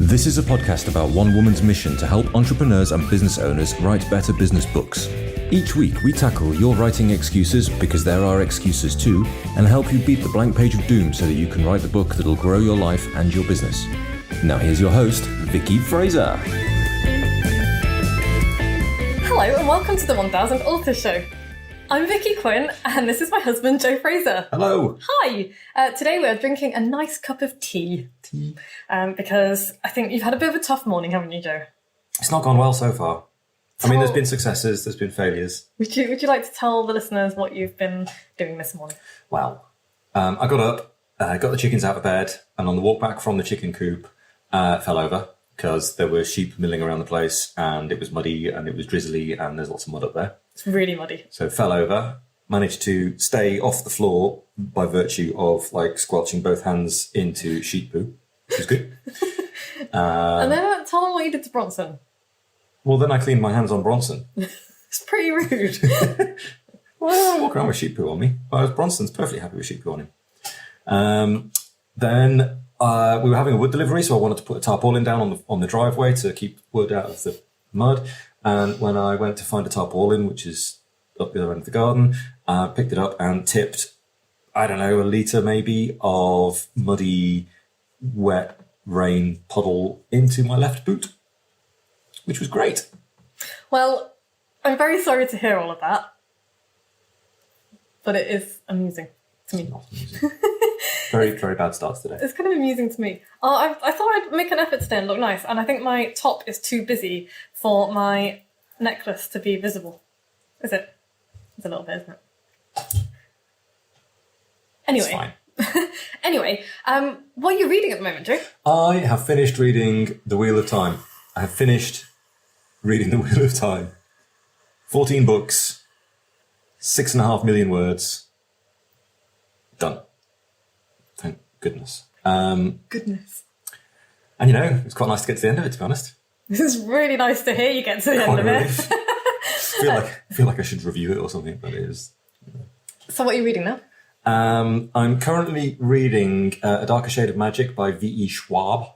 This is a podcast about one woman's mission to help entrepreneurs and business owners write better business books. Each week, we tackle your writing excuses, because there are excuses too, and help you beat the blank page of doom so that you can write the book that'll grow your life and your business. Now here's your host, Vicky Fraser. Hello and welcome to the 1000 Author Show. I'm Vicky Quinn and this is my husband, Joe Fraser. Hello. Hi. Today we are drinking a nice cup of tea. Because I think you've had a bit of a tough morning, haven't you, Joe? It's not gone well so far. I mean, there's been successes, there's been failures. Would you like to tell the listeners what you've been doing this morning? Well, I got up, got the chickens out of bed, and on the walk back from the chicken coop, fell over because there were sheep milling around the place and it was muddy and it was drizzly and there's lots of mud up there. It's really muddy. So fell over, managed to stay off the floor by virtue of like squelching both hands into sheep poo, which was good. And then tell them what you did to Bronson. Well, then I cleaned my hands on Bronson. It's pretty rude. Well, I walk around with sheep poo on me. Bronson's perfectly happy with sheep poo on him. Then we were having a wood delivery, so I wanted to put a tarpaulin down on the driveway to keep wood out of the mud. And when I went to find a tarpaulin, which is up the other end of the garden, picked it up and tipped, I don't know, a litre maybe of muddy, wet rain puddle into my left boot, which was great. Well, I'm very sorry to hear all of that, but it is amusing to me. Not amusing. Very, very bad starts today. It's kind of amusing to me. I thought I'd make an effort today and look nice, and I think my top is too busy for my necklace to be visible. Is it? It's a little bit, isn't it? Anyway. It's fine. Anyway, what are you reading at the moment, Joe? I have finished reading The Wheel of Time. I have finished reading The Wheel of Time. 14 books, 6.5 million words. Done. Thank goodness. Goodness. And you know, it's quite nice to get to the end of it, to be honest. This is really nice to hear you get to the end of it. I feel like I should review it or something, but it is. So what are you reading now? I'm currently reading A Darker Shade of Magic by V.E. Schwab.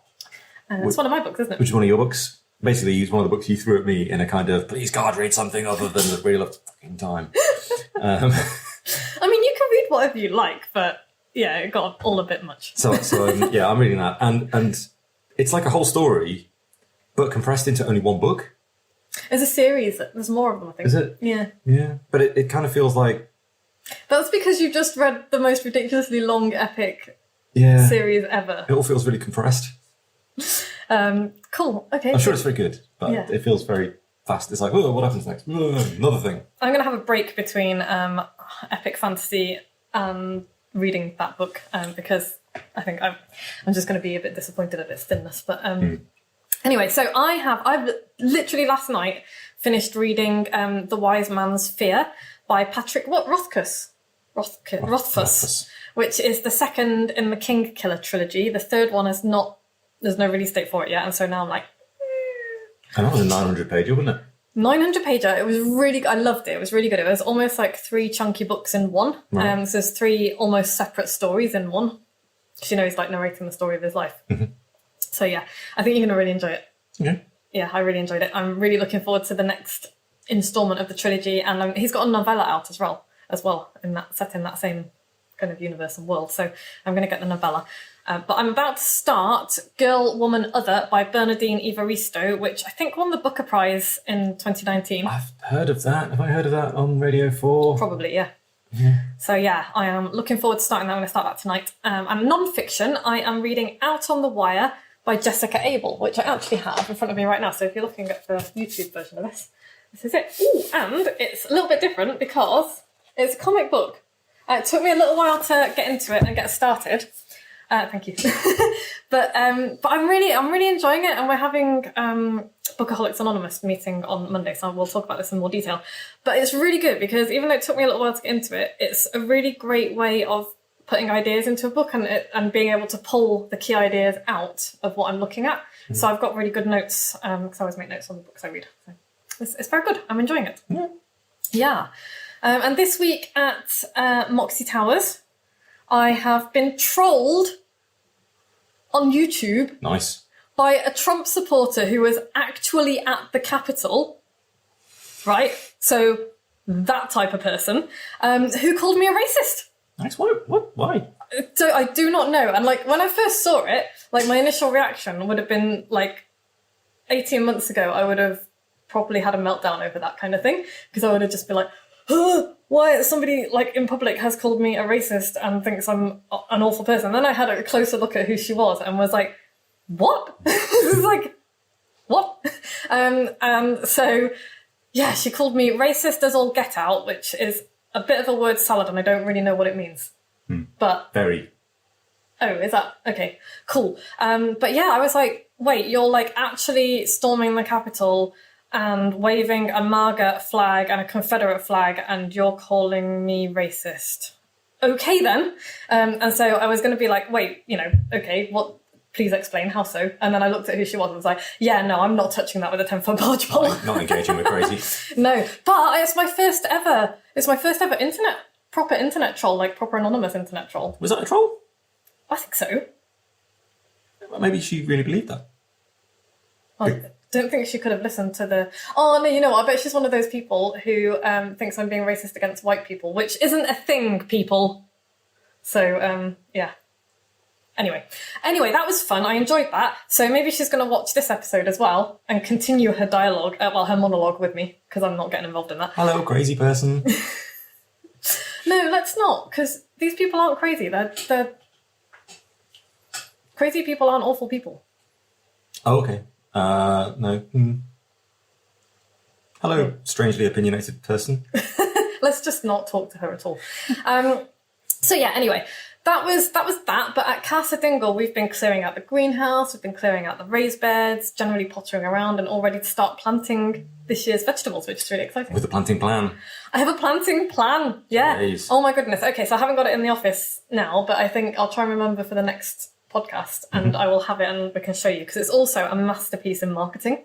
It's one of my books, isn't it? Which is one of your books. Basically, it's one of the books you threw at me in a kind of, please God, read something other than The Wheel of fucking Time. I mean, you can read whatever you like, but yeah, it got all a bit much. So I'm reading that. And it's like a whole story, but compressed into only one book. It's a series. There's more of them, I think. Is it? Yeah. Yeah. But it kind of feels like... That's because you've just read the most ridiculously long, epic series ever. It all feels really compressed. Cool. Okay. I'm sure it's very good, but it feels very fast. It's like, oh, what happens next? Oh, another thing. I'm going to have a break between epic fantasy and reading that book because I think I'm just going to be a bit disappointed at its thinness. But anyway, so I've literally last night finished reading The Wise Man's Fear by Patrick Rothfuss, which is the second in the King Killer trilogy. The third one is not. There's no release date for it yet, and so now I'm like... And that was a 900-pager, wasn't it? 900-pager. It was really... I loved it. It was really good. It was almost like 3 chunky books in one. Right. So there's 3 almost separate stories in one. Because, you know, he's like narrating the story of his life. Mm-hmm. So, yeah, I think you're going to really enjoy it. Okay. Yeah, I really enjoyed it. I'm really looking forward to the next instalment of the trilogy. And he's got a novella out as well, set in that same kind of universe and world. So I'm going to get the novella. But I'm about to start Girl, Woman, Other by Bernardine Evaristo, which I think won the Booker Prize in 2019. I've heard of that. Have I heard of that on Radio 4? Probably, yeah. Yeah. So yeah, I am looking forward to starting that. I'm going to start that tonight. And non-fiction, I am reading Out on the Wire by Jessica Abel, which I actually have in front of me right now. So if you're looking at the YouTube version of this is it. Ooh, and it's a little bit different because it's a comic book. It took me a little while to get into it and get started. Thank you. but I'm really enjoying it, and we're having Bookaholics Anonymous meeting on Monday, so we'll talk about this in more detail. But it's really good because even though it took me a little while to get into it, it's a really great way of putting ideas into a book and being able to pull the key ideas out of what I'm looking at. Mm. So I've got really good notes because I always make notes on the books I read. So it's very good. I'm enjoying it. Yeah. And this week at Moxie Towers, I have been trolled on YouTube Nice. by a Trump supporter who was actually at the Capitol, right? So that type of person, who called me a racist. Nice. What? Why? So I do not know. And like when I first saw it, like my initial reaction would have been like 18 months ago, I would have probably had a meltdown over that kind of thing, because I would have just been like, why somebody like in public has called me a racist and thinks I'm an awful person. And then I had a closer look at who she was and was like, what? This is like, what? And so, yeah, she called me racist as all get out, which is a bit of a word salad and I don't really know what it means. But Very. Oh, is that okay? Cool. But yeah, I was like, wait, you're like actually storming the Capitol and waving a MAGA flag and a Confederate flag, and you're calling me racist. Okay, then. And so I was going to be like, wait, okay, what? Please explain how so. And then I looked at who she was and was like, yeah, no, I'm not touching that with a 10-foot barge pole. Not engaging with crazy. No, but it's my first ever proper internet troll, like proper anonymous internet troll. Was that a troll? I think so. Maybe she really believed that. I don't think she could have listened to the... Oh, no, you know what? I bet she's one of those people who thinks I'm being racist against white people, which isn't a thing, people. So, yeah. Anyway, that was fun. I enjoyed that. So maybe she's going to watch this episode as well and continue her dialogue, her monologue with me, because I'm not getting involved in that. Hello, crazy person. No, let's not, because these people aren't crazy. They're... Crazy people aren't awful people. Oh, okay. No. Hello, strangely opinionated person. Let's just not talk to her at all. So yeah, anyway, that was that. But at Casa Dingle, we've been clearing out the greenhouse, we've been clearing out the raised beds, generally pottering around and all ready to start planting this year's vegetables, which is really exciting. With a planting plan. I have a planting plan, yeah. Nice. Oh my goodness. Okay, so I haven't got it in the office now, but I think I'll try and remember for the next podcast and I will have it and we can show you, because it's also a masterpiece in marketing,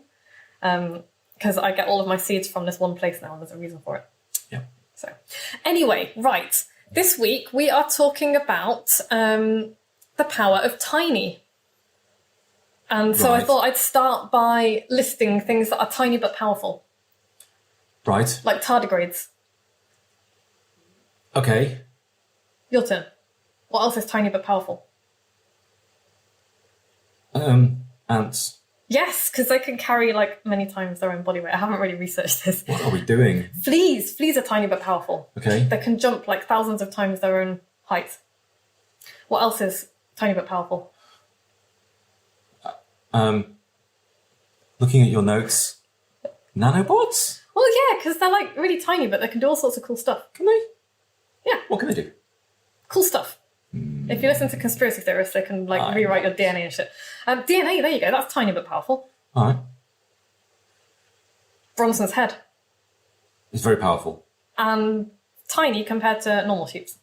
because I get all of my seeds from this one place now and there's a reason for it. Yeah. So anyway, right. This week we are talking about the power of tiny. And so I thought I'd start by listing things that are tiny but powerful. Right. Like tardigrades. Okay. Your turn. What else is tiny but powerful? Ants. Yes, because they can carry like many times their own body weight. I haven't really researched this. What are we doing? Fleas. Fleas are tiny but powerful. Okay. They can jump like thousands of times their own height. What else is tiny but powerful? Looking at your notes, nanobots? Well, yeah, because they're like really tiny, but they can do all sorts of cool stuff. Can they? Yeah. What can they do? Cool stuff. If you listen to conspiracy theorists, they can like rewrite your DNA and shit. DNA, there you go. That's tiny but powerful. All right. Bronson's head. It's very powerful. And tiny compared to normal sheeps.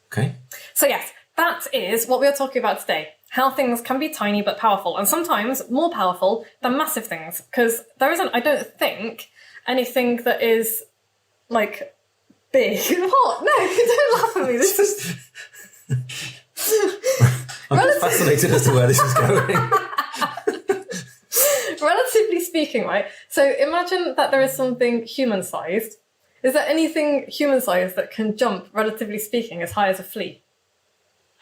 Okay. So yes, that is what we are talking about today. How things can be tiny but powerful, and sometimes more powerful than massive things. Because there isn't, I don't think, anything that is like big. What? No, don't laugh at me. This is... I'm just fascinated as to where this is going. Relatively speaking, right? So imagine that there is something human-sized. Is there anything human-sized that can jump, relatively speaking, as high as a flea?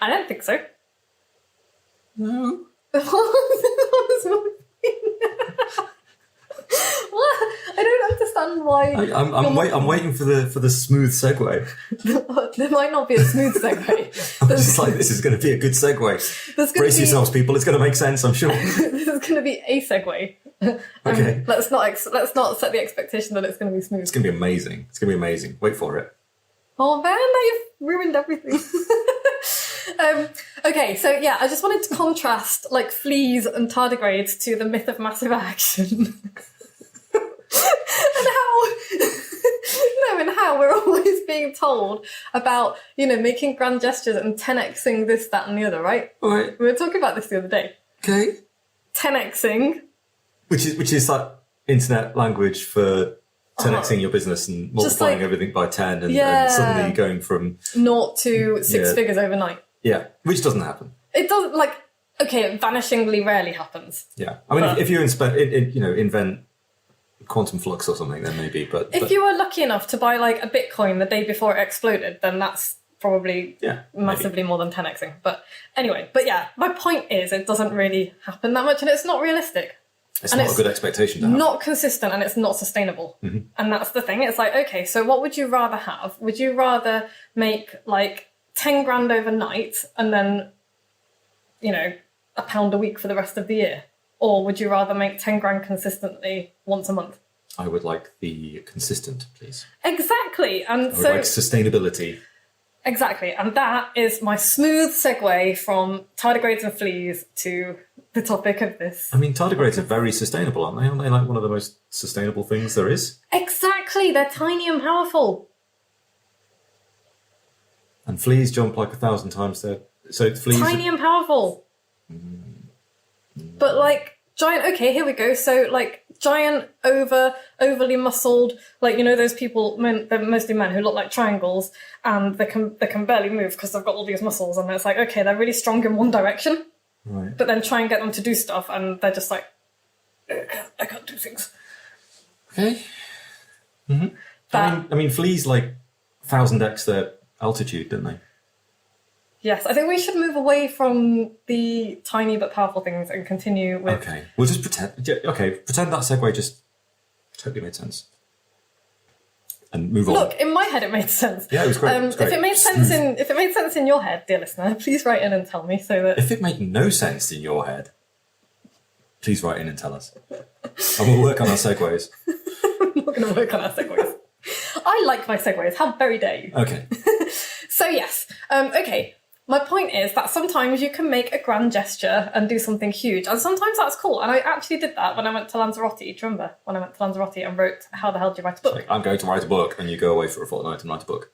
I don't think so. No. What? I don't understand why. I'm waiting for the smooth segue. There might not be a smooth segue. I'm just like, this is going to be a good segue. Brace yourselves, people. It's going to make sense, I'm sure. This is going to be a segue. Okay. Let's not set the expectation that it's going to be smooth. It's going to be amazing. It's going to be amazing. Wait for it. Oh man, now you've ruined everything. Okay, so yeah, I just wanted to contrast like fleas and tardigrades to the myth of massive action. and how we're always being told about, making grand gestures and 10xing this, that, and the other, right? All right. We were talking about this the other day. Okay. 10xing. Which is like internet language for 10xing your business and multiplying everything by 10 and suddenly going from 0 to 6 figures overnight. Yeah, which doesn't happen. It doesn't, like, Okay, it vanishingly rarely happens. Yeah. I mean, if you invent quantum flux or something, then maybe. But if you were lucky enough to buy like a Bitcoin the day before it exploded, then that's probably massively more than 10xing. But anyway, my point is it doesn't really happen that much, and it's not realistic. It's not a good expectation to have. Not consistent, and it's not sustainable. Mm-hmm. And that's the thing. It's like, okay, so what would you rather have? Would you rather make like 10 grand overnight and then, £1 a week for the rest of the year? Or would you rather make 10 grand consistently once a month? I would like the consistent, please. Exactly. And I would like sustainability. Exactly. And that is my smooth segue from tardigrades and fleas to the topic of this. I mean, tardigrades are very sustainable, aren't they? Aren't they like one of the most sustainable things there is? Exactly. They're tiny and powerful. And fleas jump like 1,000 times their... So fleas... Tiny and powerful. But like giant... Okay, here we go. So like giant, overly muscled, like, those people, they're mostly men who look like triangles, and they can barely move because they've got all these muscles, and it's like, okay, they're really strong in one direction. Right. But then try and get them to do stuff, and they're just like, I can't do things. Okay. Mm-hmm. I mean, fleas like 1,000x their altitude, didn't they? Yes, I think we should move away from the tiny but powerful things and continue with... Okay, we'll just pretend... Okay, pretend that segue just totally made sense. And move on. Look, in my head it made sense. Yeah, it was great. If it made sense in your head, dear listener, please write in and tell me so that... If it made no sense in your head, please write in and tell us. And we'll work on our segues. I'm not going to work on our segues. I like my segues. How very dare you? Okay. So yes, okay. My point is that sometimes you can make a grand gesture and do something huge, and sometimes that's cool. And I actually did that when I went to Lanzarote. Do you remember when I went to Lanzarote and wrote How the Hell Do You Write a Book? Like, I'm going to write a book, and you go away for a fortnight and write a book.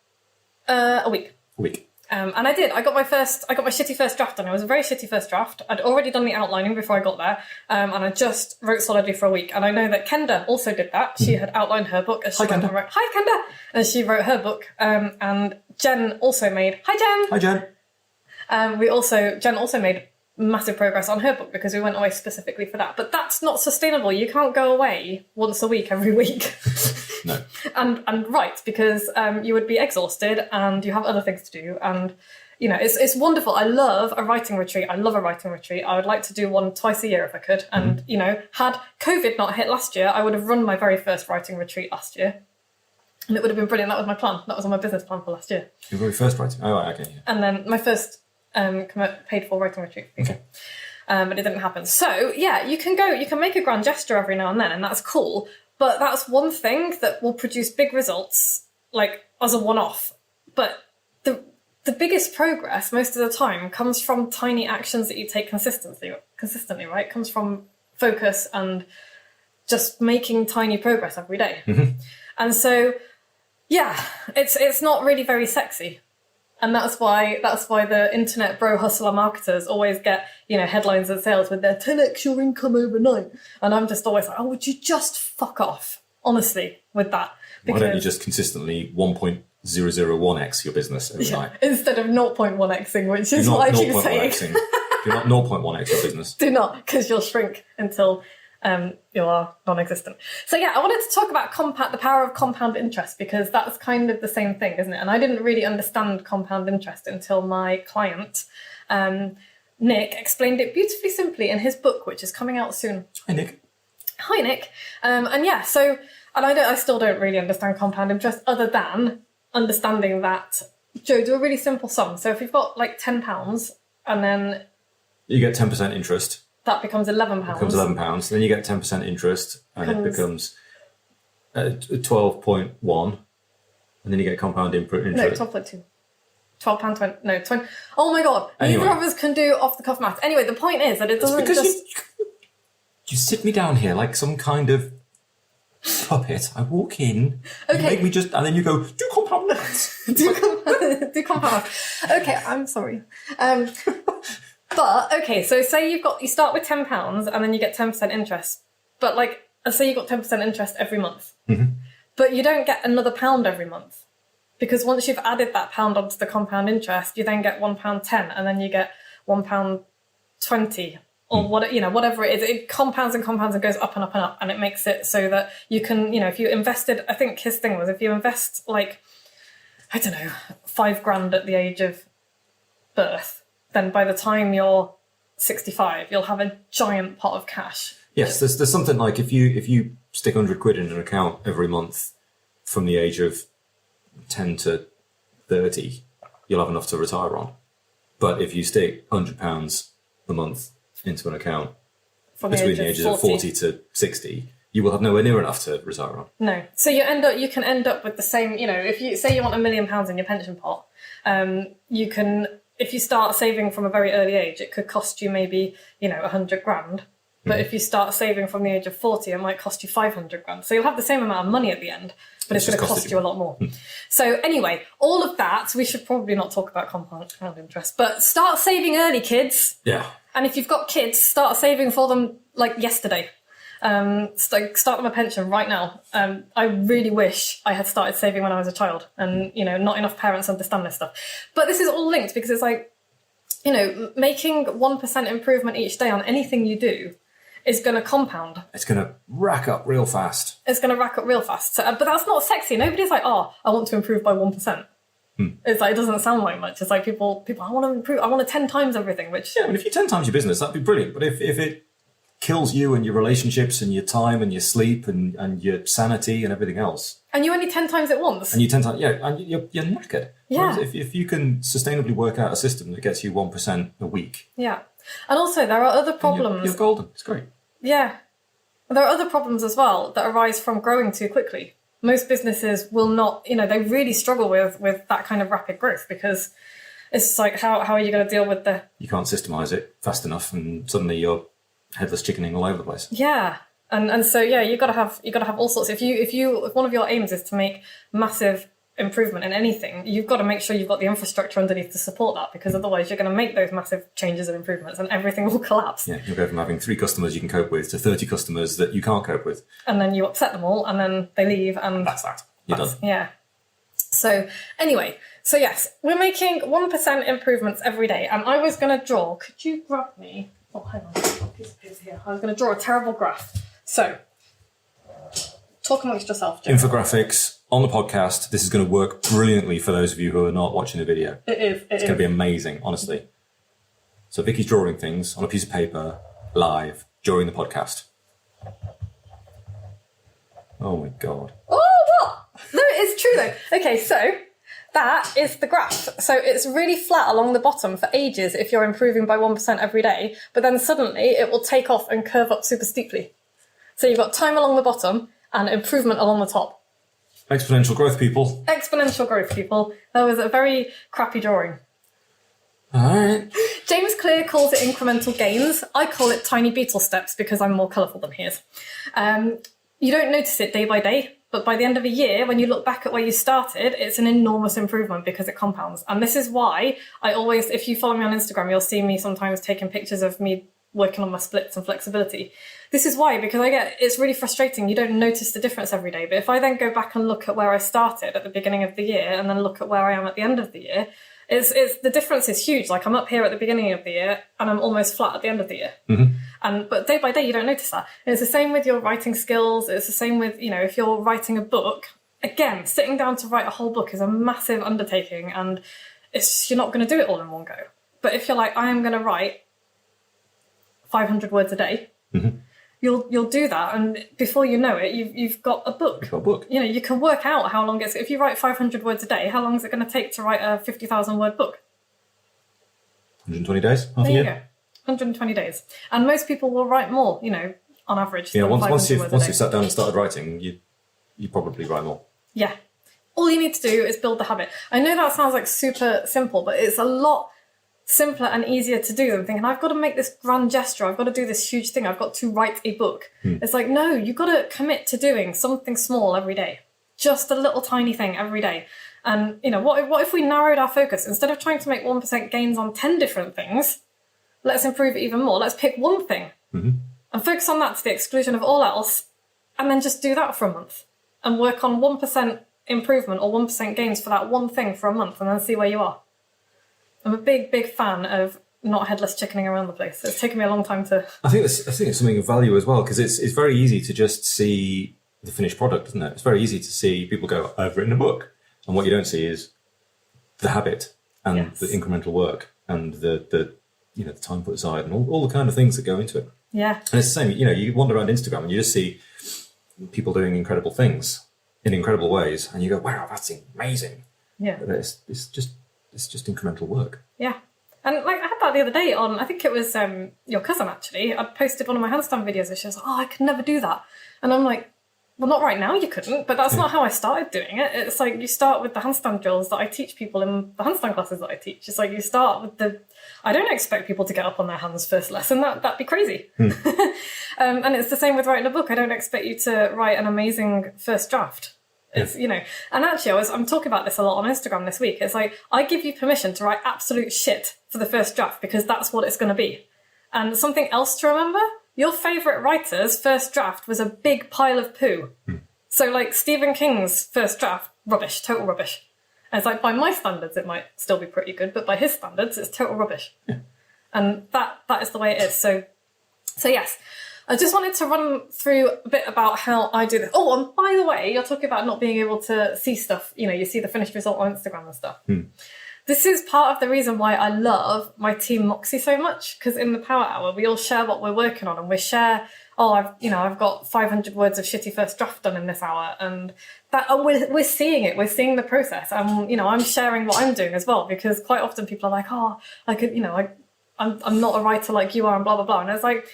A week. A week. And I did. I got my shitty first draft done. It was a very shitty first draft. I'd already done the outlining before I got there, and I just wrote solidly for a week. And I know that Kenda also did that. She had outlined her book as she went and wrote. Hi, Kenda! As she wrote her book. And Jen also made. Hi, Jen! Hi, Jen! Jen also made massive progress on her book because we went away specifically for that. But that's not sustainable. You can't go away once a week every week. No. And write, because you would be exhausted and you have other things to do. And, it's wonderful. I love a writing retreat. I would like to do one twice a year if I could. And, had COVID not hit last year, I would have run my very first writing retreat last year. And it would have been brilliant. That was my plan. That was on my business plan for last year. Your very first writing? Oh, right, okay. Yeah. And then my first paid for writing retreat. Okay. But it didn't happen. So, yeah, you can make a grand gesture every now and then, and that's cool. But that's one thing that will produce big results, like, as a one-off. But the biggest progress, most of the time, comes from tiny actions that you take consistently, right? It comes from focus and just making tiny progress every day. Mm-hmm. And so, yeah, it's not really very sexy. And that's why the internet bro-hustle-marketers always get, headlines and sales with their 10x your income overnight. And I'm just always like, oh, would you just fuck off, honestly, with that? Why don't you just consistently 1.001x your business overnight? Yeah, instead of 0.1xing, which is what I keep saying. Do not 0.1x your business. Do not, because you'll shrink until you are non-existent. So yeah, I wanted to talk about the power of compound interest, because that's kind of the same thing, isn't it? And I didn't really understand compound interest until my client, Nick, explained it beautifully simply in his book, which is coming out soon. Hi, Nick. Hi, Nick. And yeah, so, and I still don't really understand compound interest, other than understanding that, Joe, do a really simple sum. So if you've got like £10 and then you get 10% interest. That becomes £11. Becomes £11. Then you get 10% interest, and it becomes 12.1, and then you get compound interest. No, 12.2. £12.20. No, 20. Oh my god! Anyway. Neither of us can do off the cuff maths. Anyway, the point is that it doesn't just. You sit me down here like some kind of puppet. I walk in, okay. You make me just, and then you go, do compound maths. do compound maths. Okay, I'm sorry. But okay, so say you start with £10 and then you get 10% interest. But like, say you got 10% interest every month, mm-hmm. but you don't get another £1 every month, because once you've added that £1 onto the compound interest, you then get £1.10, and then you get £1.20, 20 or whatever it is, it compounds and compounds and goes up and up and up, and it makes it so that you can, if you invested, I think his thing was, if you invest like, I don't know, $5,000 at the age of birth, then by the time you're 65, you'll have a giant pot of cash. Yes, there's something like if you stick 100 quid in an account every month from the age of 10 to 30, you'll have enough to retire on. But if you stick £100 a month into an account between the ages of 40 to 60, you will have nowhere near enough to retire on. No. So you can end up with the same, if you say you want £1 million in your pension pot, if you start saving from a very early age, it could cost you maybe, 100 grand. But if you start saving from the age of 40, it might cost you 500 grand. So you'll have the same amount of money at the end, but it's going to cost you a lot more. So anyway, all of that, we should probably not talk about compound interest, but start saving early, kids. Yeah. And if you've got kids, start saving for them like yesterday. Start them a pension right now. I really wish I had started saving when I was a child, and not enough parents understand this stuff. But this is all linked because it's like, making 1% improvement each day on anything you do is going to compound. It's going to rack up real fast. So, but that's not sexy. Nobody's like, oh, I want to improve by 1%. It's like, it doesn't sound like much. It's like people, I want to improve. I want to 10 times everything, which... Yeah, but if you 10 times your business, that'd be brilliant. But if it kills you and your relationships and your time and your sleep and your sanity and everything else... And you only 10 times it once. And you 10 times... Yeah, and you're knackered. Yeah. Whereas if you can sustainably work out a system that gets you 1% a week... Yeah. And also, there are other problems... You're golden. It's great. Yeah. There are other problems as well that arise from growing too quickly. Most businesses will not, they really struggle with that kind of rapid growth, because it's like, how are you going to deal with the... You can't systemize it fast enough, and suddenly you're headless chickening all over the place. Yeah. And so, yeah, you got to have all sorts. If one of your aims is to make massive improvement in anything, you've got to make sure you've got the infrastructure underneath to support that, because otherwise you're going to make those massive changes and improvements and everything will collapse. Yeah, you'll go from having 3 customers you can cope with to 30 customers that you can't cope with. And then you upset them all, and then they leave, and that's that. You're done. Yeah. So anyway, yes, we're making 1% improvements every day, and I was going to draw. Could you grab me? Oh, hang on. I've got a piece of paper here. I was going to draw a terrible graph. So, talk amongst yourself, Joe. Infographics on the podcast. This is going to work brilliantly for those of you who are not watching the video. It is. It's going to be amazing, honestly. So Vicky's drawing things on a piece of paper live during the podcast. Oh my God. Oh, what? No, it's true though. Okay, so that is the graph. So it's really flat along the bottom for ages if you're improving by 1% every day, but then suddenly it will take off and curve up super steeply. So you've got time along the bottom and improvement along the top. Exponential growth, people. Exponential growth, people. That was a very crappy drawing. All right. James Clear calls it incremental gains. I call it tiny beetle steps because I'm more colourful than he is. You don't notice it day by day, but by the end of a year, when you look back at where you started, it's an enormous improvement because it compounds. And this is why I always, if you follow me on Instagram, you'll see me sometimes taking pictures of me working on my splits and flexibility. This is why, because it's really frustrating. You don't notice the difference every day. But if I then go back and look at where I started at the beginning of the year and then look at where I am at the end of the year, it's the difference is huge. Like, I'm up here at the beginning of the year and I'm almost flat at the end of the year. Mm-hmm. But day by day, you don't notice that. And it's the same with your writing skills. It's the same with, if you're writing a book, again, sitting down to write a whole book is a massive undertaking, and you're not going to do it all in one go. But if you're like, I am going to write 500 words a day, you'll do that, and before you know it, you've got a book. You've got a book. You can work out how long if you write 500 words a day, how long is it going to take to write a 50,000 word book? 120 days, half a There year. you go. 120 days. And most people will write more, on average. Yeah, once you've words a day. sat down and started writing, you probably write more. Yeah. All you need to do is build the habit. I know that sounds like super simple, but it's a lot simpler and easier to do than thinking, I've got to make this grand gesture, I've got to do this huge thing, I've got to write a book. It's like, no, you've got to commit to doing something small every day. Just a little tiny thing every day. And, what if we narrowed our focus? Instead of trying to make 1% gains on 10 different things, let's improve it even more. Let's pick one thing and focus on that to the exclusion of all else, and then just do that for a month and work on 1% improvement or 1% gains for that one thing for a month, and then see where you are. I'm a big, big fan of not headless chickening around the place. It's taken me a long time to. I think it's something of value as well, because it's very easy to just see the finished product, isn't it? It's very easy to see people go, I've written a book, and what you don't see is the habit and the incremental work and the time put aside and all the kind of things that go into it. Yeah. And it's the same, you wander around Instagram and you just see people doing incredible things in incredible ways, and you go, wow, that's amazing. Yeah. But it's just incremental work. Yeah. And I had that the other day on, I think it was your cousin actually. I posted one of my handstand videos and she was like, I could never do that. And I'm like, well, not right now, you couldn't, but that's not how I started doing it. It's like you start with the handstand drills that I teach people in the handstand classes that I teach. It's like you start with I don't expect people to get up on their hands first lesson. That'd be crazy. And it's the same with writing a book. I don't expect you to write an amazing first draft. It's, and actually I'm talking about this a lot on Instagram this week. It's like, I give you permission to write absolute shit for the first draft because that's what it's going to be. And something else to remember, your favourite writer's first draft was a big pile of poo. So like Stephen King's first draft, rubbish, total rubbish. And it's like, by my standards, it might still be pretty good, but by his standards, it's total rubbish. And that is the way it is. So yes. I just wanted to run through a bit about how I do this. Oh, and by the way, you're talking about not being able to see stuff. You see the finished result on Instagram and stuff. This is part of the reason why I love my team Moxie so much, because in the Power Hour, we all share what we're working on, and we share, I've got 500 words of shitty first draft done in this hour, and we're seeing it. We're seeing the process, and I'm sharing what I'm doing as well, because quite often people are like, I'm not a writer like you are, and blah blah blah, and it's like,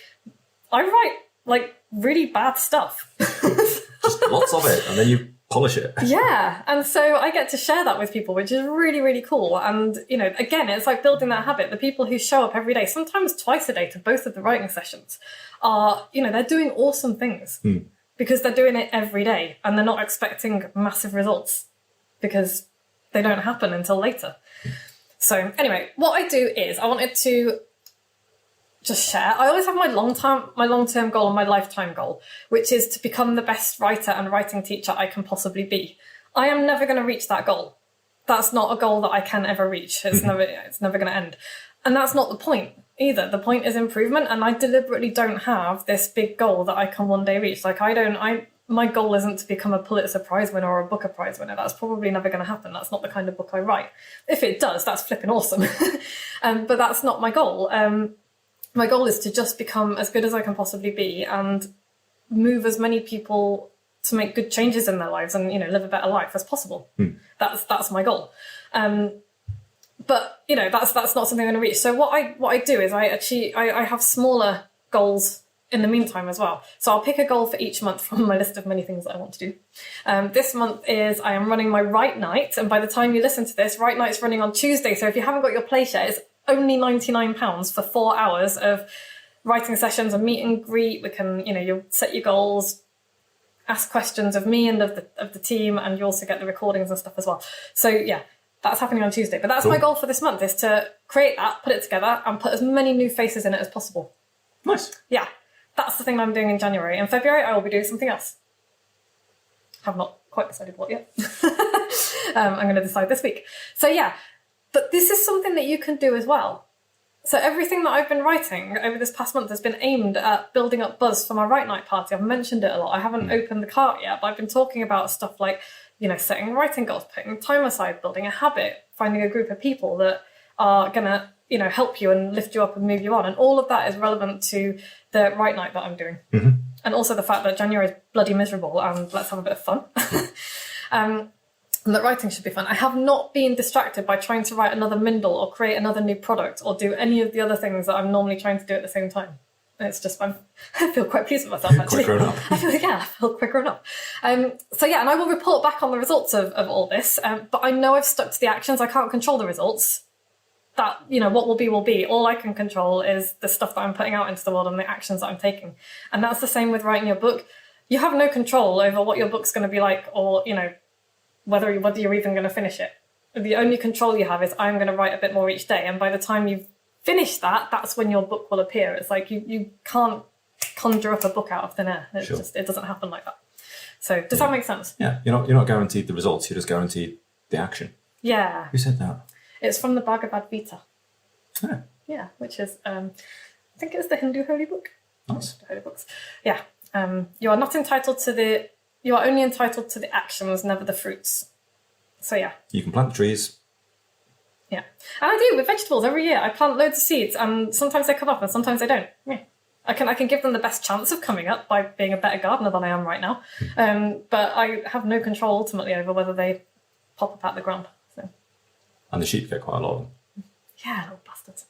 I write like really bad stuff. Just lots of it, and then you polish it. Yeah, and so I get to share that with people, which is really, really cool. And, again, it's like building that habit. The people who show up every day, sometimes twice a day to both of the writing sessions, are, they're doing awesome things because they're doing it every day and they're not expecting massive results because they don't happen until later. So anyway, what I do is I wanted to just share. I always have my long-term goal and my lifetime goal, which is to become the best writer and writing teacher I can possibly be. I am never going to reach that goal. That's not a goal that I can ever reach. It's never going to end. And that's not the point either. The point is improvement. And I deliberately don't have this big goal that I can one day reach. Like my goal isn't to become a Pulitzer Prize winner or a Booker Prize winner. That's probably never going to happen. That's not the kind of book I write. If it does, that's flipping awesome. But that's not my goal. My goal is to just become as good as I can possibly be and move as many people to make good changes in their lives and, live a better life as possible. That's my goal. But, that's not something I'm going to reach. So what I do is I have smaller goals in the meantime as well. So I'll pick a goal for each month from my list of many things that I want to do. This month I am running my Write Night. And by the time you listen to this, Write Night's running on Tuesday. So if you haven't got your play share, it's only £99 for 4 hours of writing sessions and meet and greet. We can, you'll set your goals, ask questions of me and of the team, and you also get the recordings and stuff as well. So yeah, that's happening on Tuesday. But that's cool. My goal for this month is to create that, put it together, and put as many new faces in it as possible. Nice. Yeah, that's the thing I'm doing in January. In February, I will be doing something else. Have not quite decided what yet. I'm going to decide this week. So yeah. But this is something that you can do as well. So everything that I've been writing over this past month has been aimed at building up buzz for my Write Night party. I've mentioned it a lot. I haven't opened the cart yet, but I've been talking about stuff like, setting writing goals, putting time aside, building a habit, finding a group of people that are going to, help you and lift you up and move you on. And all of that is relevant to the Write Night that I'm doing. And also the fact that January is bloody miserable and let's have a bit of fun. And that writing should be fun. I have not been distracted by trying to write another Mindle or create another new product or do any of the other things that I'm normally trying to do at the same time. And it's just, I feel quite pleased with myself, actually. Quite grown up. I feel quite grown up. So yeah, and I will report back on the results of all this. But I know I've stuck to the actions. I can't control the results. That, what will be, will be. All I can control is the stuff that I'm putting out into the world and the actions that I'm taking. And that's the same with writing your book. You have no control over what your book's going to be like or, whether you're even going to finish it. The only control you have is I'm going to write a bit more each day. And by the time you've finished that, that's when your book will appear. It's like you can't conjure up a book out of thin air. It doesn't happen like that. So does that make sense? Yeah, you're not guaranteed the results. You're just guaranteed the action. Yeah. Who said that? It's from the Bhagavad Gita. Yeah. Yeah, which is, I think it's the Hindu holy book. Nice. The holy books. Yeah. You are not entitled to you are only entitled to the actions, never the fruits. So yeah. You can plant the trees. Yeah. And I do with vegetables every year. I plant loads of seeds and sometimes they come up and sometimes they don't. Yeah. I can give them the best chance of coming up by being a better gardener than I am right now. But I have no control ultimately over whether they pop up out the ground. So. And the sheep get quite a lot of them. Yeah, little bastards.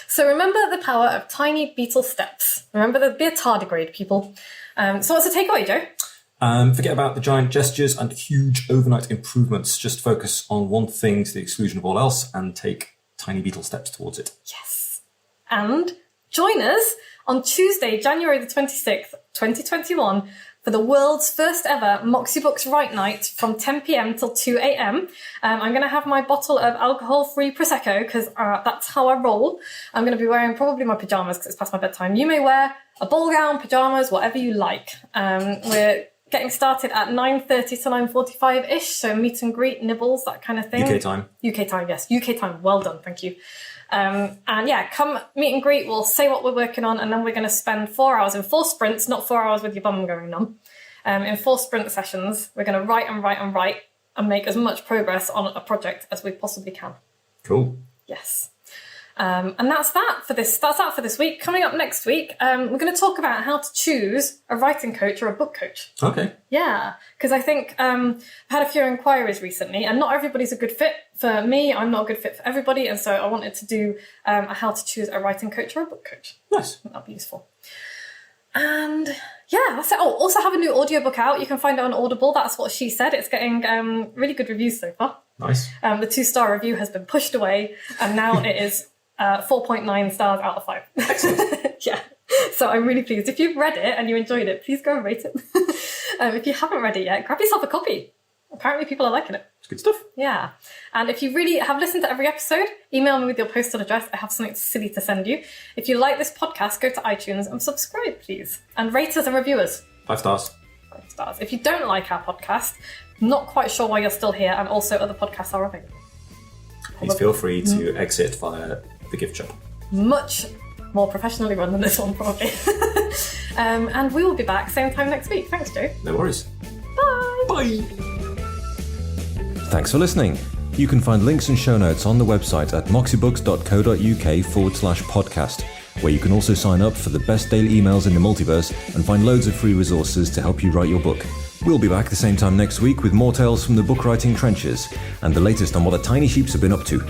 So remember the power of tiny beetle steps. Remember to be a tardigrade, people. So what's the takeaway, Joe? Forget about the giant gestures and huge overnight improvements. Just focus on one thing to the exclusion of all else and take tiny beetle steps towards it. Yes. And join us on Tuesday, January the 26th, 2021 for the world's first ever Moxie Books Write Night from 10 p.m. till 2 a.m. I'm going to have my bottle of alcohol-free Prosecco because that's how I roll. I'm going to be wearing probably my pyjamas because it's past my bedtime. You may wear a ball gown, pyjamas, whatever you like. We're getting started at 9:30 to 9:45-ish, so meet and greet, nibbles, that kind of thing. UK time. UK time, yes. UK time, well done, thank you. And yeah, come meet and greet, we'll say what we're working on, and then we're going to spend 4 hours in 4 sprints, not 4 hours with your bum going numb. In 4 sprint sessions, we're going to write and make as much progress on a project as we possibly can. Cool. Yes. And that's that for this week. Coming up next week, we're going to talk about how to choose a writing coach or a book coach. Okay. Yeah, because I think I've had a few inquiries recently, and not everybody's a good fit for me. I'm not a good fit for everybody, and so I wanted to do a how to choose a writing coach or a book coach. Nice. That'll be useful. And yeah, that's it. Oh, also have a new audiobook out. You can find it on Audible. That's what she said. It's getting really good reviews so far. Nice. The 2-star review has been pushed away, and now it is 4.9 stars out of 5. Excellent. Yeah. So I'm really pleased. If you've read it and you enjoyed it, please go and rate it. If you haven't read it yet, grab yourself a copy. Apparently people are liking it. It's good stuff. Yeah. And if you really have listened to every episode, email me with your postal address. I have something silly to send you. If you like this podcast, go to iTunes and subscribe, please. And rate us and review us. 5 stars. 5 stars. If you don't like our podcast, not quite sure why you're still here, and also other podcasts are available. Please feel free to exit via the gift shop. Much more professionally run than this one, probably. And we will be back same time next week. Thanks, Joe. No worries. Bye. Bye. Thanks for listening. You can find links and show notes on the website at moxiebooks.co.uk/podcast, where you can also sign up for the best daily emails in the multiverse and find loads of free resources to help you write your book. We'll be back the same time next week with more tales from the book writing trenches and the latest on what the tiny sheeps have been up to.